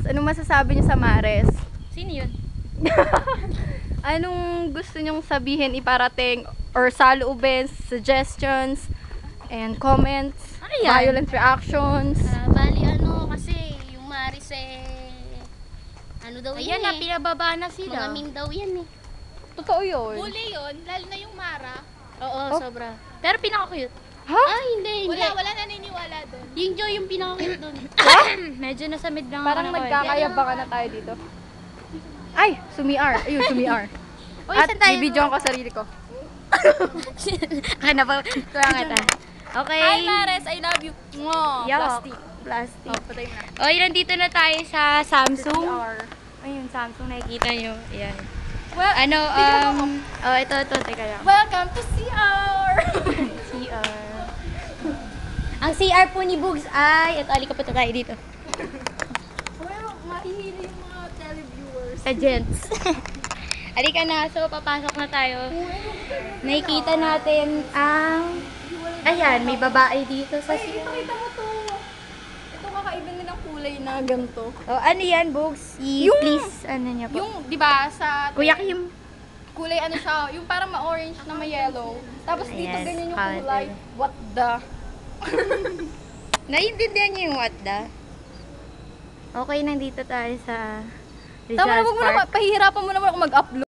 Anong masasabi niyo sa Mares? Sino yun? Anong gusto niyong sabihin, iparating, or saloobin, suggestions, and comments, Ano yan? violent reactions? Bali kasi yung Maris ano daw Ayan yan na, pinababa na Mga sila. meme daw yan Totoo yun. Bully yun, lalo na yung Mara. Oo, Oh. sobra. Pero pinaka-cute. Ha? Hindi. Wala naniniwala doon. Yung Joy yung pinaka-cute doon. Medyo nasamid lang Parang ako. nagkakayabangan na tayo dito. Ay, sumiar. Ayun, sumiar. Uy, At saan tayo? bibidyoan ko sarili ko. Kaya na pa. Kaya nga ta. Okay. Hi Mares, I love you. Mwah, Yo. plastic. Plastic. Oh, patay mo na. Okay, nandito na tayo sa Samsung. CR. Ayun, Samsung, nakikita nyo. Ayan. Well, Ano, bigyan mo ito, teka lang. welcome to CR! CR. Ang CR po ni Bugs ay, ito, alika pa tayo dito. Well, mahihili yung mga televiewers. Agents. Alika na, so papasok na tayo. Nakikita natin ang, ayan, may babae dito sa CR. Kita mo to. Ito kakaiba nilang kulay na ganito. Oh, ano yan, Bugs? Please, ano niya po? Yung, di ba, sa Kuya Kim. kulay ano siya, yung parang ma-orange na ma-yellow. Tapos dito Yes, ganyan yung color. kulay. What the? Naiintindihan niyo yung what the? Okay, nandito tayo sa Tama na, Rizal wag mo naman, Park. pahihirapan mo naman ako mag-upload.